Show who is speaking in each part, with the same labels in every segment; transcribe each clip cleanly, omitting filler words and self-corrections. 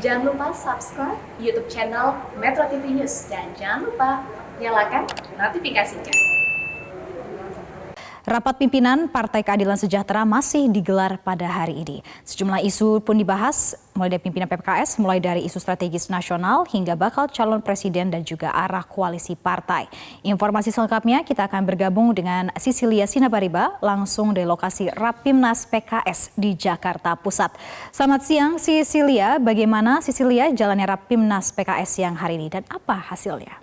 Speaker 1: Jangan lupa subscribe YouTube channel Metro TV News dan jangan lupa nyalakan notifikasinya.
Speaker 2: Rapat pimpinan Partai Keadilan Sejahtera masih digelar pada hari ini. Sejumlah isu pun dibahas, mulai dari pimpinan PKS, mulai dari isu strategis nasional hingga bakal calon presiden dan juga arah koalisi partai. Informasi selengkapnya kita akan bergabung dengan Sisilia Sinabariba langsung dari lokasi Rapimnas PKS di Jakarta Pusat. Selamat siang Sisilia, bagaimana Sisilia jalannya Rapimnas PKS yang hari ini dan apa hasilnya?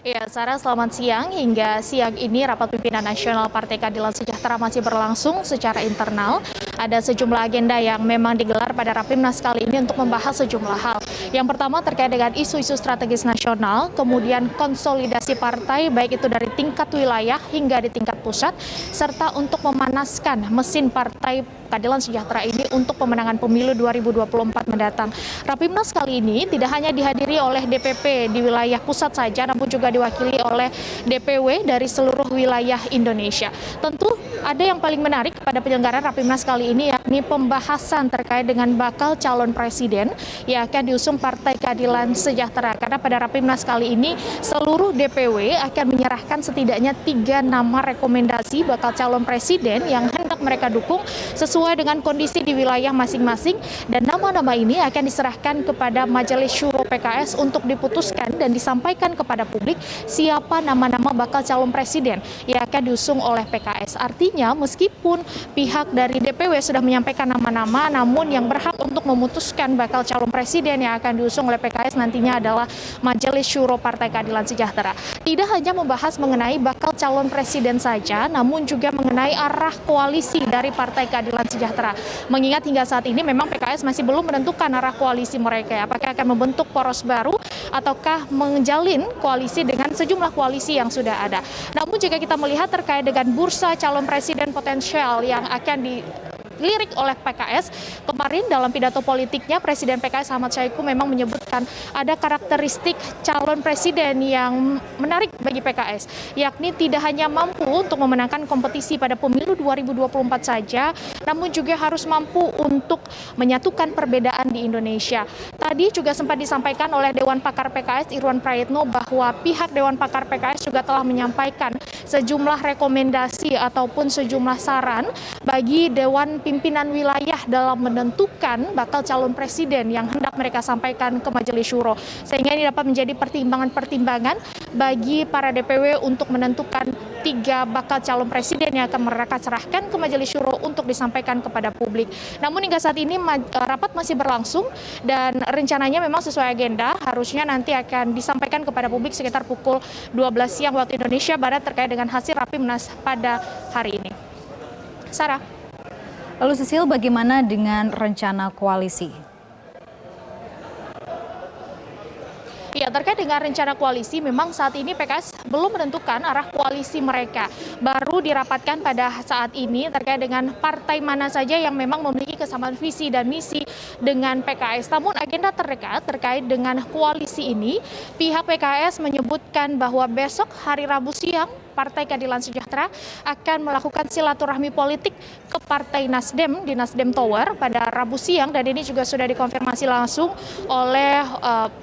Speaker 3: Ya, Sarah, selamat siang. Hingga siang ini rapat pimpinan nasional Partai Keadilan Sejahtera masih berlangsung secara internal. Ada sejumlah agenda yang memang digelar pada Rapimnas kali ini untuk membahas sejumlah hal. Yang pertama terkait dengan isu-isu strategis nasional, kemudian konsolidasi partai baik itu dari tingkat wilayah hingga di tingkat pusat, serta untuk memanaskan mesin Partai Keadilan Sejahtera ini untuk pemenangan pemilu 2024 mendatang. Rapimnas kali ini tidak hanya dihadiri oleh DPP di wilayah pusat saja, namun juga diwakili oleh DPW dari seluruh wilayah Indonesia. Tentu ada yang paling menarik pada penyelenggaraan Rapimnas kali ini, yakni pembahasan terkait dengan bakal calon presiden yang akan diusung Partai Keadilan Sejahtera. Karena pada Rapimnas kali ini seluruh DPW akan menyerahkan setidaknya 3 nama rekomendasi bakal calon presiden yang hendak mereka dukung sesuai dengan kondisi di wilayah masing-masing, dan nama-nama ini akan diserahkan kepada Majelis Syuro PKS untuk diputuskan dan disampaikan kepada publik siapa nama-nama bakal calon presiden yang akan diusung oleh PKS. Artinya meskipun pihak dari DPW sudah menyampaikan nama-nama, namun yang berhak untuk memutuskan bakal calon presiden yang akan diusung oleh PKS nantinya adalah Majelis Syuro Partai Keadilan Sejahtera. Tidak hanya membahas mengenai bakal calon presiden saja, namun juga mengenai arah koalisi dari Partai Keadilan Sejahtera. Mengingat hingga saat ini memang PKS masih belum menentukan arah koalisi mereka, apakah akan membentuk poros baru ataukah menjalin koalisi dengan sejumlah koalisi yang sudah ada. Namun jika kita melihat terkait dengan bursa calon presiden potensial yang akan dilirik oleh PKS, kemarin dalam pidato politiknya Presiden PKS Ahmad Syahiku memang menyebutkan ada karakteristik calon presiden yang menarik bagi PKS, yakni tidak hanya mampu untuk memenangkan kompetisi pada pemilu 2024 saja, namun juga harus mampu untuk menyatukan perbedaan di Indonesia. Tadi juga sempat disampaikan oleh Dewan Pakar PKS Irwan Prayitno bahwa pihak Dewan Pakar PKS juga telah menyampaikan sejumlah rekomendasi ataupun sejumlah saran bagi Dewan Pimpinan Wilayah dalam menentukan bakal calon presiden yang hendak mereka sampaikan ke Majelis Syuro, sehingga ini dapat menjadi pertimbangan-pertimbangan bagi para DPW untuk menentukan 3 bakal calon presiden yang akan mereka serahkan ke Majelis Syuro untuk disampaikan kepada publik. Namun hingga saat ini rapat masih berlangsung dan rencananya memang sesuai agenda harusnya nanti akan disampaikan kepada publik sekitar pukul 12 siang waktu Indonesia Barat terkait dengan hasil Rapimnas pada hari ini. Sarah.
Speaker 2: Lalu Sisil, bagaimana dengan rencana koalisi?
Speaker 3: Ya, terkait dengan rencana koalisi, memang saat ini PKS belum menentukan arah koalisi mereka. Baru dirapatkan pada saat ini terkait dengan partai mana saja yang memang memiliki kesamaan visi dan misi dengan PKS. Namun agenda terdekat terkait dengan koalisi ini, pihak PKS menyebutkan bahwa besok hari Rabu siang, Partai Keadilan Sejahtera akan melakukan silaturahmi politik ke Partai Nasdem di Nasdem Tower pada Rabu siang, dan ini juga sudah dikonfirmasi langsung oleh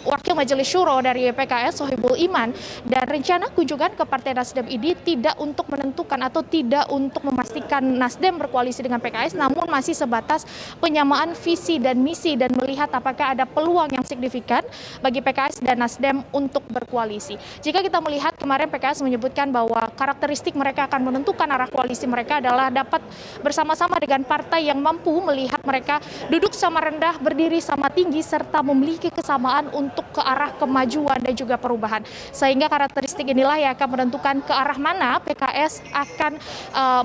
Speaker 3: Wakil Majelis Syuro dari PKS Sohibul Iman. Dan rencana kunjungan ke Partai Nasdem ini tidak untuk menentukan atau tidak untuk memastikan Nasdem berkoalisi dengan PKS, namun masih sebatas penyamaan visi dan misi dan melihat apakah ada peluang yang signifikan bagi PKS dan Nasdem untuk berkoalisi. Jika kita melihat kemarin PKS menyebutkan bahwa karakteristik mereka akan menentukan arah koalisi mereka adalah dapat bersama-sama dengan partai yang mampu melihat mereka duduk sama rendah, berdiri sama tinggi, serta memiliki kesamaan untuk ke arah kemajuan dan juga perubahan. Sehingga karakteristik inilah yang akan menentukan ke arah mana PKS akan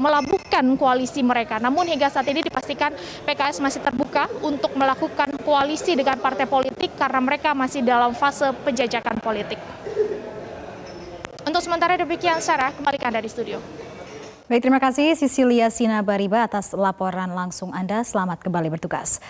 Speaker 3: melabuhkan koalisi mereka. Namun hingga saat ini dipastikan PKS masih terbuka untuk melakukan koalisi dengan partai politik karena mereka masih dalam fase penjajakan politik. Untuk sementara demikian, Sarah, kembali ke Anda di studio.
Speaker 2: Baik, terima kasih Sisilia Sinabariba atas laporan langsung Anda. Selamat kembali bertugas.